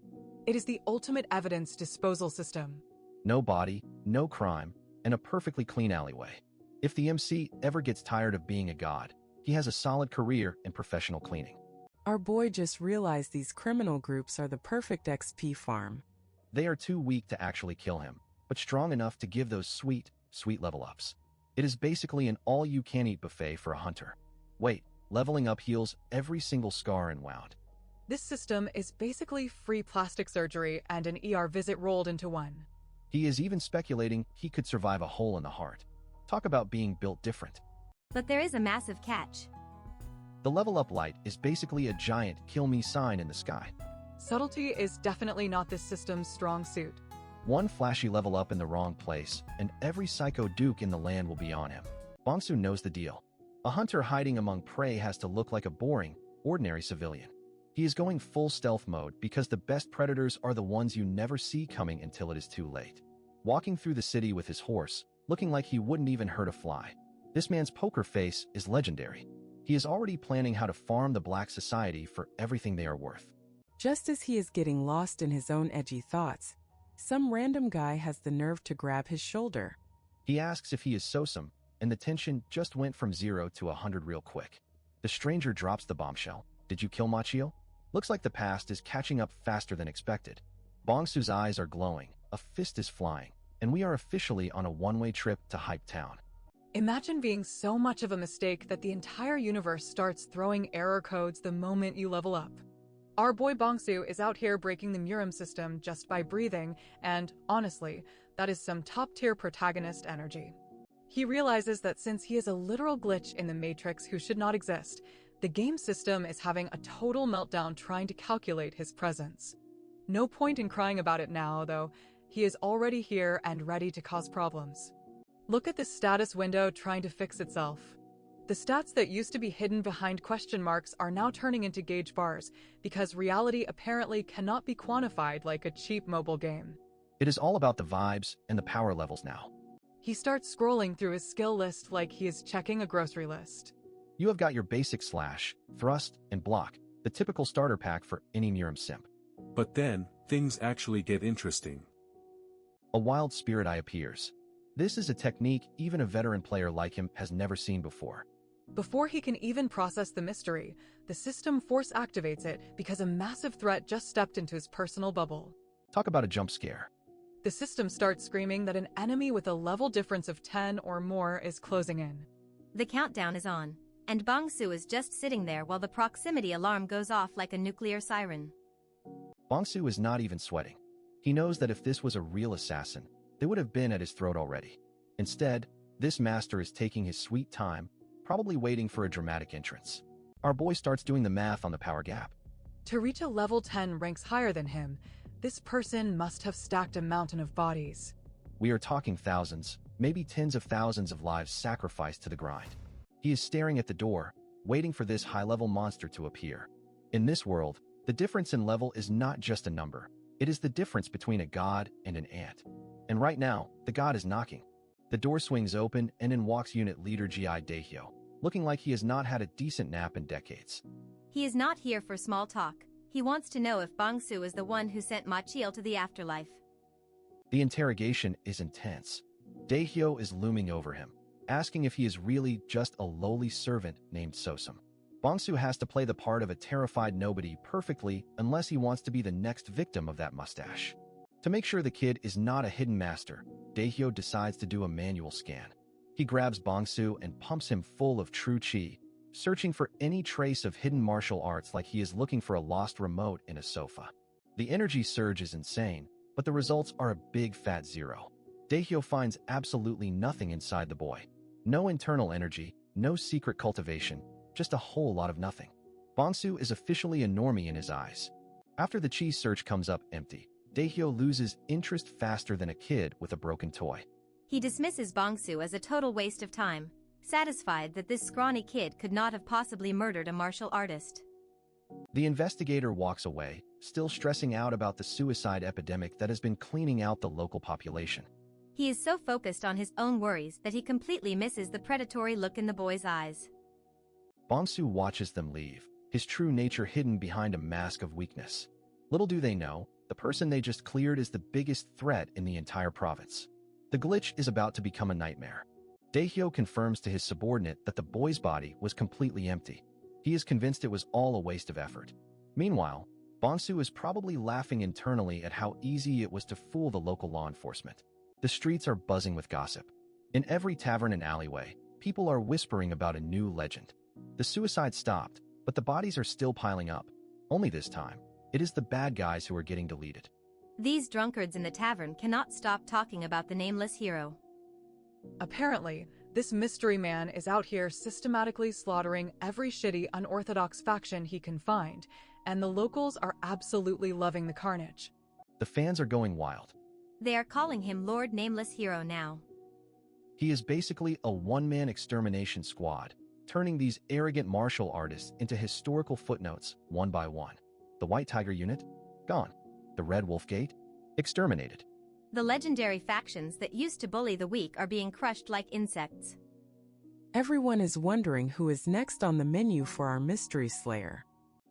It is the ultimate evidence disposal system. No body, no crime, and a perfectly clean alleyway. If the MC ever gets tired of being a god, he has a solid career in professional cleaning. Our boy just realized these criminal groups are the perfect XP farm. They are too weak to actually kill him, but strong enough to give those sweet, sweet level ups. It is basically an all-you-can-eat buffet for a hunter. Wait, leveling up heals every single scar and wound. This system is basically free plastic surgery and an ER visit rolled into one. He is even speculating he could survive a hole in the heart. Talk about being built different. But there is a massive catch. The level up light is basically a giant kill me sign in the sky. Subtlety is definitely not this system's strong suit. One flashy level up in the wrong place, and every psycho duke in the land will be on him. Bongsu knows the deal. A hunter hiding among prey has to look like a boring, ordinary civilian. He is going full stealth mode because the best predators are the ones you never see coming until it is too late. Walking through the city with his horse, looking like he wouldn't even hurt a fly. This man's poker face is legendary. He is already planning how to farm the Black Society for everything they are worth. Just as he is getting lost in his own edgy thoughts, some random guy has the nerve to grab his shoulder. He asks if he is Sosum, and the tension just went from 0 to 100 real quick. The stranger drops the bombshell. Did you kill Machio? Looks like the past is catching up faster than expected. Bongsu's eyes are glowing, a fist is flying, and we are officially on a one-way trip to Hype Town. Imagine being so much of a mistake that the entire universe starts throwing error codes the moment you level up. Our boy Bongsu is out here breaking the Murim system just by breathing, and honestly, that is some top-tier protagonist energy. He realizes that since he is a literal glitch in the Matrix who should not exist, the game system is having a total meltdown trying to calculate his presence. No point in crying about it now, though. He is already here and ready to cause problems. Look at the status window trying to fix itself. The stats that used to be hidden behind question marks are now turning into gauge bars because reality apparently cannot be quantified like a cheap mobile game. It is all about the vibes and the power levels now. He starts scrolling through his skill list like he is checking a grocery list. You have got your basic slash, thrust, and block, the typical starter pack for any Murim simp. But then, things actually get interesting. A wild spirit eye appears. This is a technique even a veteran player like him has never seen before. Before he can even process the mystery, the system force activates it because a massive threat just stepped into his personal bubble. Talk about a jump scare. The system starts screaming that an enemy with a level difference of 10 or more is closing in. The countdown is on, and Bong-soo is just sitting there while the proximity alarm goes off like a nuclear siren. Bong-soo is not even sweating. He knows that if this was a real assassin, they would have been at his throat already. Instead, this master is taking his sweet time, probably waiting for a dramatic entrance. Our boy starts doing the math on the power gap. To reach a level 10 ranks higher than him, this person must have stacked a mountain of bodies. We are talking thousands, maybe tens of thousands of lives sacrificed to the grind. He is staring at the door, waiting for this high-level monster to appear. In this world, the difference in level is not just a number. It is the difference between a god and an ant. And right now, the god is knocking. The door swings open and in walks unit leader G.I. Daehyo, looking like he has not had a decent nap in decades. He is not here for small talk. He wants to know if Bong-soo is the one who sent Ma-chil to the afterlife. The interrogation is intense. Daehyo is looming over him, asking if he is really just a lowly servant named Sosum. Bong-soo has to play the part of a terrified nobody perfectly unless he wants to be the next victim of that mustache. To make sure the kid is not a hidden master, Daehyo decides to do a manual scan. He grabs Bong-soo and pumps him full of true chi, searching for any trace of hidden martial arts like he is looking for a lost remote in a sofa. The energy surge is insane, but the results are a big fat zero. Daehyo finds absolutely nothing inside the boy. No internal energy, no secret cultivation, just a whole lot of nothing. Bong-soo is officially a normie in his eyes. After the chi search comes up empty, Daehyo loses interest faster than a kid with a broken toy. He dismisses Bong-soo as a total waste of time, satisfied that this scrawny kid could not have possibly murdered a martial artist. The investigator walks away, still stressing out about the suicide epidemic that has been cleaning out the local population. He is so focused on his own worries that he completely misses the predatory look in the boy's eyes. Bong-soo watches them leave, his true nature hidden behind a mask of weakness. Little do they know, the person they just cleared is the biggest threat in the entire province. The glitch is about to become a nightmare. Daehyo confirms to his subordinate that the boy's body was completely empty. He is convinced it was all a waste of effort. Meanwhile, Bong-soo is probably laughing internally at how easy it was to fool the local law enforcement. The streets are buzzing with gossip. In every tavern and alleyway, people are whispering about a new legend. The suicide stopped, but the bodies are still piling up. Only this time, it is the bad guys who are getting deleted. These drunkards in the tavern cannot stop talking about the nameless hero. Apparently, this mystery man is out here systematically slaughtering every shitty, unorthodox faction he can find, and the locals are absolutely loving the carnage. The fans are going wild. They are calling him Lord Nameless Hero now. He is basically a one-man extermination squad, turning these arrogant martial artists into historical footnotes one by one. The White Tiger Unit? Gone. The Red Wolf Gate? Exterminated. The legendary factions that used to bully the weak are being crushed like insects. Everyone is wondering who is next on the menu for our mystery slayer.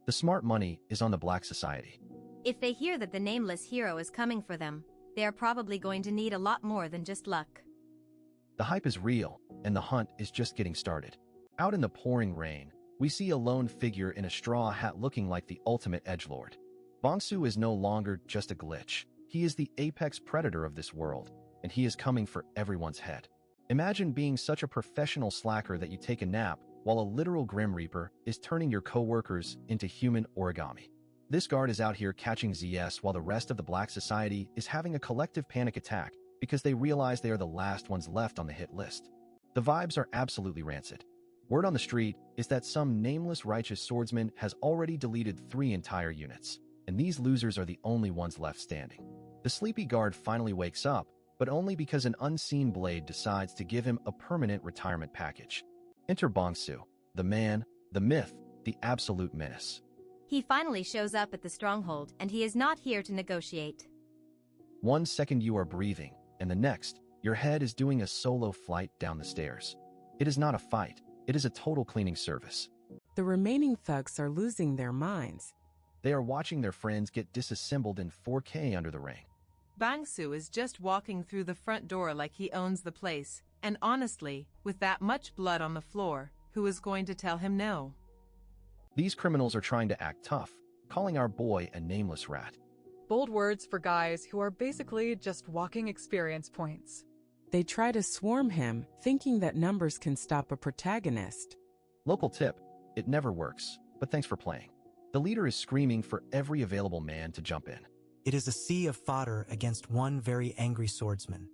The smart money is on the Black Society. If they hear that the Nameless Hero is coming for them, they are probably going to need a lot more than just luck. The hype is real, and the hunt is just getting started. Out in the pouring rain, we see a lone figure in a straw hat looking like the ultimate edgelord. Bong-soo is no longer just a glitch. He is the apex predator of this world, and he is coming for everyone's head. Imagine being such a professional slacker that you take a nap while a literal Grim Reaper is turning your co-workers into human origami. This guard is out here catching ZS while the rest of the Black Society is having a collective panic attack because they realize they are the last ones left on the hit list. The vibes are absolutely rancid. Word on the street is that some nameless righteous swordsman has already deleted 3 entire units, and these losers are the only ones left standing. The sleepy guard finally wakes up, but only because an unseen blade decides to give him a permanent retirement package. Enter Bong-soo, the man, the myth, the absolute menace. He finally shows up at the stronghold, and he is not here to negotiate. 1 second you are breathing, and the next, your head is doing a solo flight down the stairs. It is not a fight, it is a total cleaning service. The remaining thugs are losing their minds. They are watching their friends get disassembled in 4K under the ring. Bong-soo is just walking through the front door like he owns the place, and honestly, with that much blood on the floor, who is going to tell him no? These criminals are trying to act tough, calling our boy a nameless rat. Bold words for guys who are basically just walking experience points. They try to swarm him, thinking that numbers can stop a protagonist. Local tip, it never works, but thanks for playing. The leader is screaming for every available man to jump in. It is a sea of fodder against one very angry swordsman.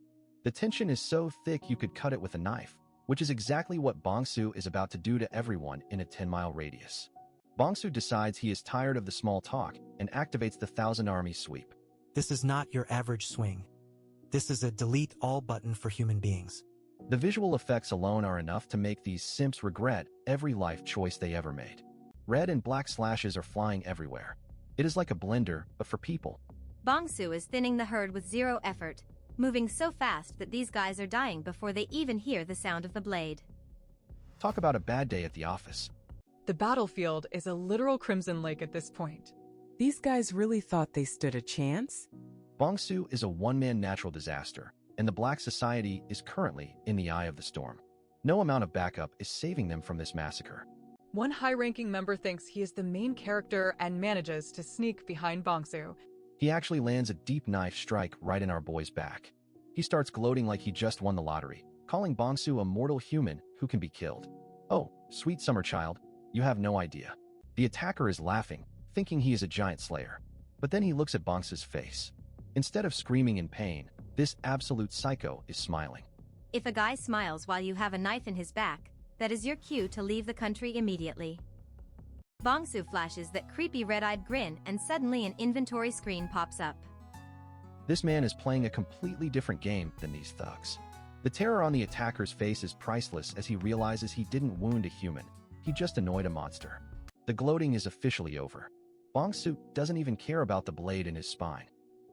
The tension is so thick you could cut it with a knife, which is exactly what Bongsu is about to do to everyone in a 10-mile radius. Bongsu decides he is tired of the small talk and activates the 1,000-army sweep. This is not your average swing. This is a delete all button for human beings. The visual effects alone are enough to make these simps regret every life choice they ever made. Red and black slashes are flying everywhere. It is like a blender, but for people. Bongsu is thinning the herd with zero effort, moving so fast that these guys are dying before they even hear the sound of the blade. Talk about a bad day at the office. The battlefield is a literal crimson lake at this point. These guys really thought they stood a chance? Bongsu is a one-man natural disaster, and the Black Society is currently in the eye of the storm. No amount of backup is saving them from this massacre. One high-ranking member thinks he is the main character and manages to sneak behind Bongsu. He actually lands a deep knife strike right in our boy's back. He starts gloating like he just won the lottery, calling Bongsu a mortal human who can be killed. Oh, sweet summer child, you have no idea. The attacker is laughing, thinking he is a giant slayer. But then he looks at Bongsu's face. Instead of screaming in pain, this absolute psycho is smiling. If a guy smiles while you have a knife in his back, that is your cue to leave the country immediately. Bongsu flashes that creepy red-eyed grin and suddenly an inventory screen pops up. This man is playing a completely different game than these thugs. The terror on the attacker's face is priceless as he realizes he didn't wound a human, he just annoyed a monster. The gloating is officially over. Bongsu doesn't even care about the blade in his spine.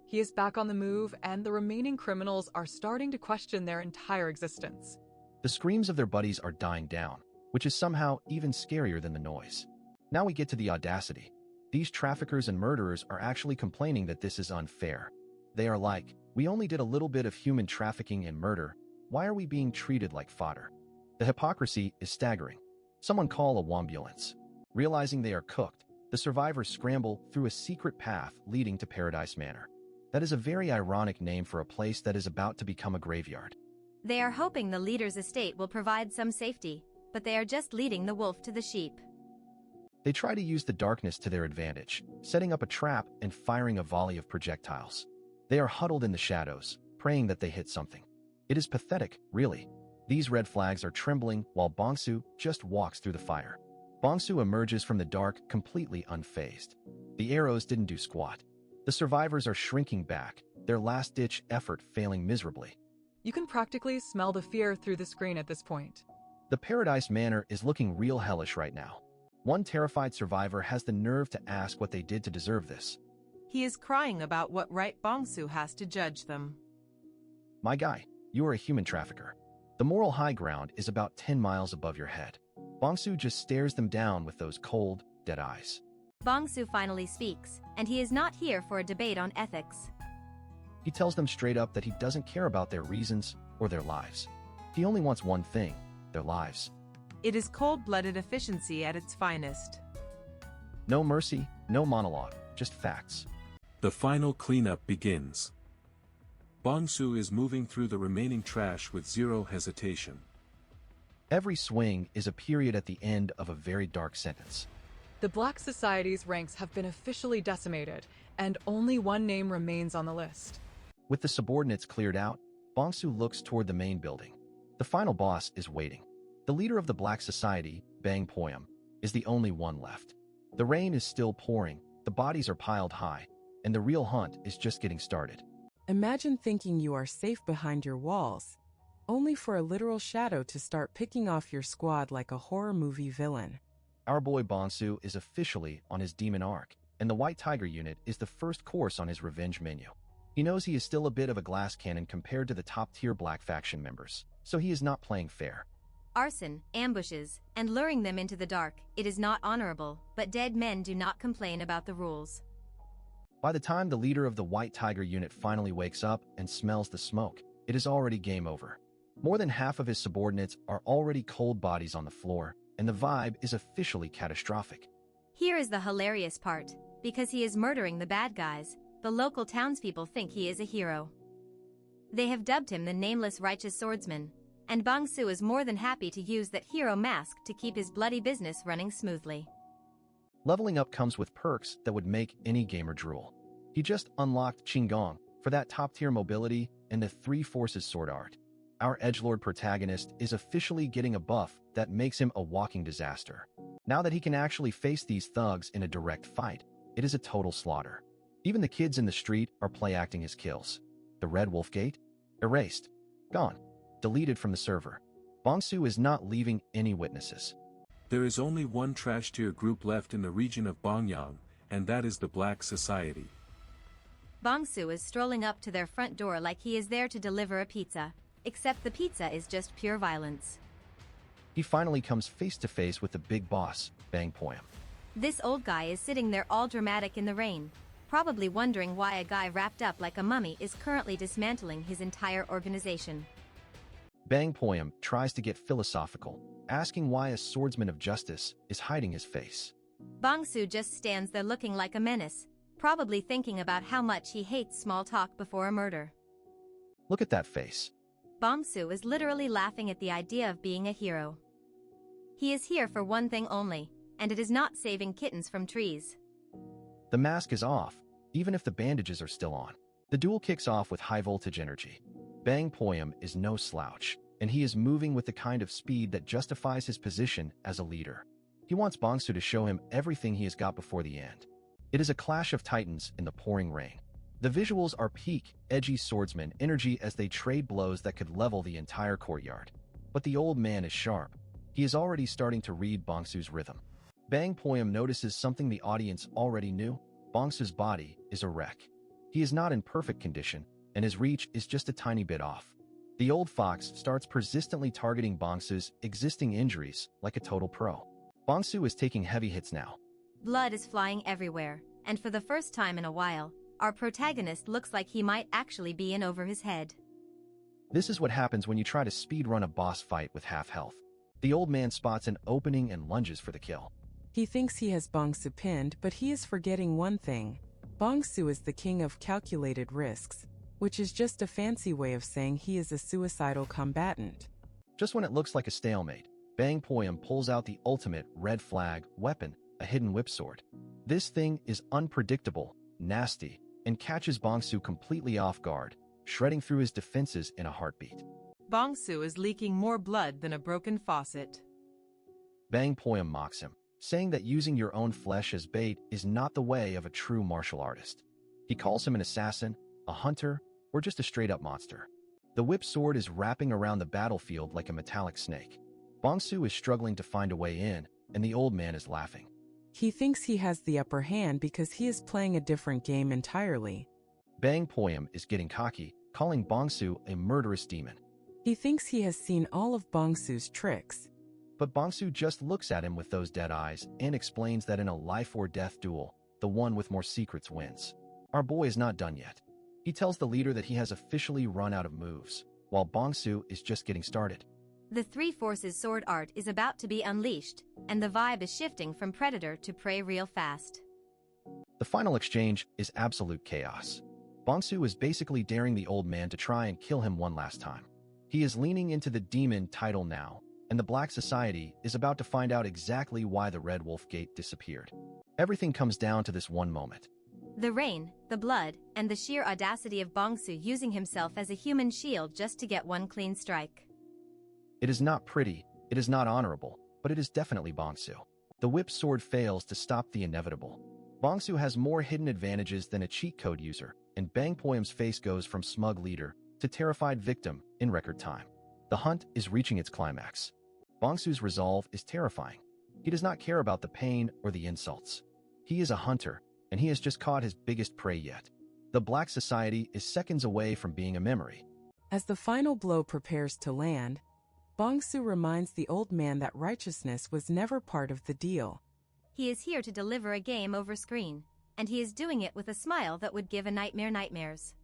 He is back on the move, and the remaining criminals are starting to question their entire existence. The screams of their buddies are dying down, which is somehow even scarier than the noise. Now we get to the audacity. These traffickers and murderers are actually complaining that this is unfair. They are like, we only did a little bit of human trafficking and murder. Why are we being treated like fodder? The hypocrisy is staggering. Someone call a wambulance. Realizing they are cooked, the survivors scramble through a secret path leading to Paradise Manor. That is a very ironic name for a place that is about to become a graveyard. They are hoping the leader's estate will provide some safety, but they are just leading the wolf to the sheep. They try to use the darkness to their advantage, setting up a trap and firing a volley of projectiles. They are huddled in the shadows, praying that they hit something. It is pathetic, really. These red flags are trembling while Bongsu just walks through the fire. Bongsu emerges from the dark completely unfazed. The arrows didn't do squat. The survivors are shrinking back, their last-ditch effort failing miserably. You can practically smell the fear through the screen at this point. The Paradise Manor is looking real hellish right now. One terrified survivor has the nerve to ask what they did to deserve this. He is crying about what right Bongsu has to judge them. My guy, you are a human trafficker. The moral high ground is about 10 miles above your head. Bongsu just stares them down with those cold, dead eyes. Bongsu finally speaks, and he is not here for a debate on ethics. He tells them straight up that he doesn't care about their reasons or their lives. He only wants one thing, their lives. It is cold-blooded efficiency at its finest. No mercy, no monologue, just facts. The final cleanup begins. Bongsu is moving through the remaining trash with zero hesitation. Every swing is a period at the end of a very dark sentence. The Black Society's ranks have been officially decimated, and only one name remains on the list. With the subordinates cleared out, Bongsu looks toward the main building. The final boss is waiting. The leader of the Black Society, Bang Poyam, is the only one left. The rain is still pouring, the bodies are piled high, and the real hunt is just getting started. Imagine thinking you are safe behind your walls, only for a literal shadow to start picking off your squad like a horror movie villain. Our boy Bongsu is officially on his demon arc, and the White Tiger unit is the first course on his revenge menu. He knows he is still a bit of a glass cannon compared to the top-tier Black faction members, so he is not playing fair. Arson, ambushes, and luring them into the dark, it is not honorable, but dead men do not complain about the rules. By the time the leader of the White Tiger unit finally wakes up and smells the smoke, it is already game over. More than half of his subordinates are already cold bodies on the floor, and the vibe is officially catastrophic. Here is the hilarious part. Because he is murdering the bad guys, the local townspeople think he is a hero. They have dubbed him the Nameless Righteous Swordsman, and Bong-soo is more than happy to use that hero mask to keep his bloody business running smoothly. Leveling up comes with perks that would make any gamer drool. He just unlocked Qinggong for that top-tier mobility and the 3 Forces sword art. Our edgelord protagonist is officially getting a buff that makes him a walking disaster. Now that he can actually face these thugs in a direct fight, it is a total slaughter. Even the kids in the street are play-acting his kills. The Red Wolf Gate? Erased. Gone. Deleted from the server. Bong-soo is not leaving any witnesses. There is only one trash tier group left in the region of Bongyang, and that is the Black Society. Bong-soo is strolling up to their front door like he is there to deliver a pizza, except the pizza is just pure violence. He finally comes face-to-face with the big boss, Bang Poem. This old guy is sitting there all dramatic in the rain, probably wondering why a guy wrapped up like a mummy is currently dismantling his entire organization. Bang Poem tries to get philosophical, asking why a swordsman of justice is hiding his face. Bong-soo just stands there looking like a menace, probably thinking about how much he hates small talk before a murder. Look at that face. Bong-soo is literally laughing at the idea of being a hero. He is here for one thing only, and it is not saving kittens from trees. The mask is off, even if the bandages are still on. The duel kicks off with high-voltage energy. Bang Poem is no slouch, and he is moving with the kind of speed that justifies his position as a leader. He wants Bong-soo to show him everything he has got before the end. It is a clash of titans in the pouring rain. The visuals are peak, edgy swordsman energy as they trade blows that could level the entire courtyard. But the old man is sharp. He is already starting to read Bong-soo's rhythm. Bang Poem notices something the audience already knew. Bong-soo's body is a wreck. He is not in perfect condition, and his reach is just a tiny bit off. The old fox starts persistently targeting Bong-soo's existing injuries like a total pro. Bong-soo is taking heavy hits now. Blood is flying everywhere, and for the first time in a while, our protagonist looks like he might actually be in over his head. This is what happens when you try to speedrun a boss fight with half health. The old man spots an opening and lunges for the kill. He thinks he has Bong-soo pinned, but he is forgetting one thing. Bong-soo is the king of calculated risks, which is just a fancy way of saying he is a suicidal combatant. Just when it looks like a stalemate, Bang Poem pulls out the ultimate red flag weapon, a hidden whip sword. This thing is unpredictable, nasty, and catches Bong-soo completely off guard, shredding through his defenses in a heartbeat. Bong-soo is leaking more blood than a broken faucet. Bang Poem mocks him, saying that using your own flesh as bait is not the way of a true martial artist. He calls him an assassin, a hunter, or just a straight-up monster. The whip sword is wrapping around the battlefield like a metallic snake. Bong-soo is struggling to find a way in, and the old man is laughing. He thinks he has the upper hand because he is playing a different game entirely. Bang Poem is getting cocky, calling Bong-soo a murderous demon. He thinks he has seen all of Bong-soo's tricks. But Bong-soo just looks at him with those dead eyes and explains that in a life-or-death duel, the one with more secrets wins. Our boy is not done yet. He tells the leader that he has officially run out of moves, while Bong-soo is just getting started. The 3 Forces sword art is about to be unleashed, and the vibe is shifting from predator to prey real fast. The final exchange is absolute chaos. Bong-soo is basically daring the old man to try and kill him one last time. He is leaning into the demon title now, and the Black Society is about to find out exactly why the Red Wolf Gate disappeared. Everything comes down to this one moment. The rain, the blood, and the sheer audacity of Bong-soo using himself as a human shield just to get one clean strike. It is not pretty, it is not honorable, but it is definitely Bong-soo. The whip sword fails to stop the inevitable. Bong-soo has more hidden advantages than a cheat code user, and Bang Poem's face goes from smug leader to terrified victim in record time. The hunt is reaching its climax. Bong-soo's resolve is terrifying. He does not care about the pain or the insults. He is a hunter, and he has just caught his biggest prey yet. The Black Society is seconds away from being a memory. As the final blow prepares to land, Bong-soo reminds the old man that righteousness was never part of the deal. He is here to deliver a game over screen, and he is doing it with a smile that would give a nightmare nightmares.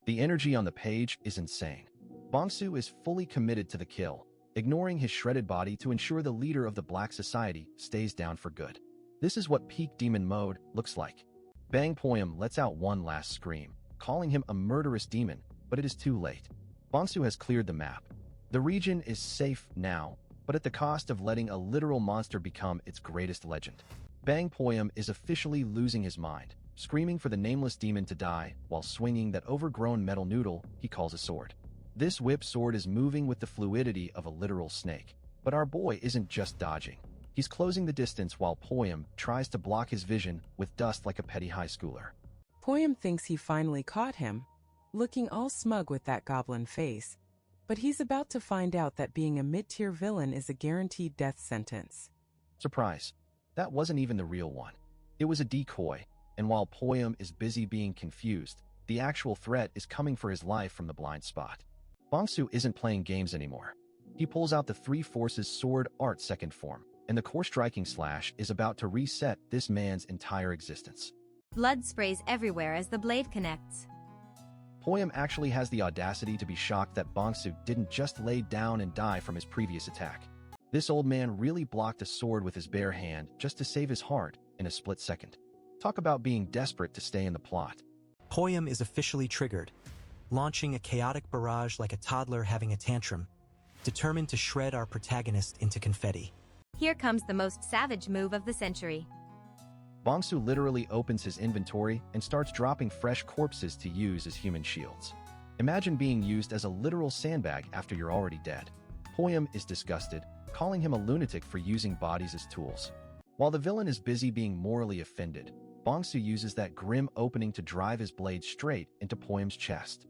The energy on the page is insane. Bong-soo is fully committed to the kill, ignoring his shredded body to ensure the leader of the Black Society stays down for good. This is what peak demon mode looks like. Bang Poyam lets out one last scream, calling him a murderous demon, but it is too late. Bongsu has cleared the map. The region is safe now, but at the cost of letting a literal monster become its greatest legend. Bang Poyam is officially losing his mind, screaming for the nameless demon to die while swinging that overgrown metal noodle he calls a sword. This whip sword is moving with the fluidity of a literal snake. But our boy isn't just dodging. He's closing the distance while Poyam tries to block his vision with dust like a petty high schooler. Poyam thinks he finally caught him, looking all smug with that goblin face. But he's about to find out that being a mid-tier villain is a guaranteed death sentence. Surprise. That wasn't even the real one. It was a decoy, and while Poyam is busy being confused, the actual threat is coming for his life from the blind spot. Bongsu isn't playing games anymore. He pulls out the Three Forces Sword Art second form, and the core striking slash is about to reset this man's entire existence. Blood sprays everywhere as the blade connects. Poyam actually has the audacity to be shocked that Bongsu didn't just lay down and die from his previous attack. This old man really blocked a sword with his bare hand just to save his heart in a split second. Talk about being desperate to stay in the plot. Poyam is officially triggered, launching a chaotic barrage like a toddler having a tantrum, determined to shred our protagonist into confetti. Here comes the most savage move of the century. Bongsu literally opens his inventory and starts dropping fresh corpses to use as human shields. Imagine being used as a literal sandbag after you're already dead. Poyam is disgusted, calling him a lunatic for using bodies as tools. While the villain is busy being morally offended, Bongsu uses that grim opening to drive his blade straight into Poyam's chest.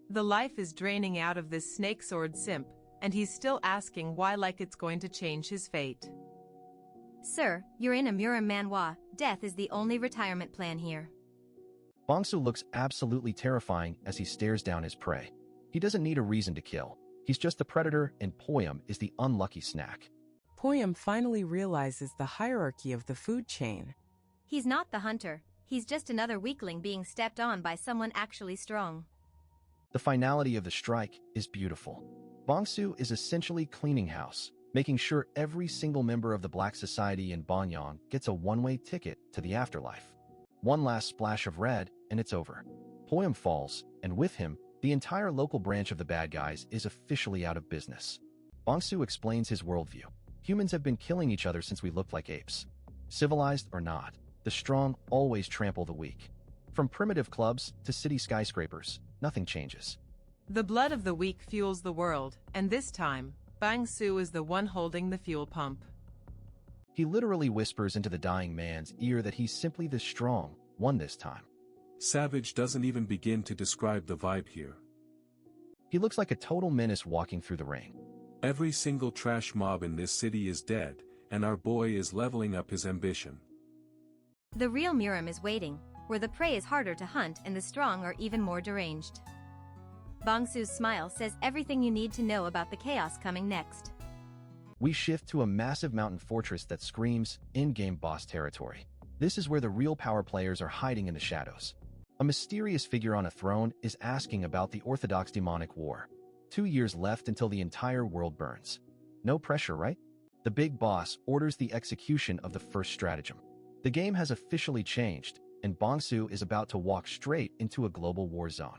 The life is draining out of this snake sword simp, and he's still asking why like it's going to change his fate. Sir, you're in a Murim manhwa. Death is the only retirement plan here. Bongsu looks absolutely terrifying as he stares down his prey. He doesn't need a reason to kill. He's just the predator, and Poyam is the unlucky snack. Poyam finally realizes the hierarchy of the food chain. He's not the hunter. He's just another weakling being stepped on by someone actually strong. The finality of the strike is beautiful. Bongsu is essentially cleaning house, making sure every single member of the Black Society in Banyang gets a one-way ticket to the afterlife. One last splash of red, and it's over. Poyam falls, and with him, the entire local branch of the bad guys is officially out of business. Bongsu explains his worldview. Humans have been killing each other since we looked like apes. Civilized or not, the strong always trample the weak. From primitive clubs to city skyscrapers, nothing changes. The blood of the weak fuels the world, and this time, Bangsu is the one holding the fuel pump. He literally whispers into the dying man's ear that he's simply the strong one this time. Savage doesn't even begin to describe the vibe here. He looks like a total menace walking through the rain. Every single trash mob in this city is dead, and our boy is leveling up his ambition. The real Murim is waiting, where the prey is harder to hunt and the strong are even more deranged. Bongsu's smile says everything you need to know about the chaos coming next. We shift to a massive mountain fortress that screams in-game boss territory. This is where the real power players are hiding in the shadows. A mysterious figure on a throne is asking about the Orthodox demonic war. 2 years left until the entire world burns. No pressure, right? The big boss orders the execution of the first stratagem. The game has officially changed, and Bongsu is about to walk straight into a global war zone.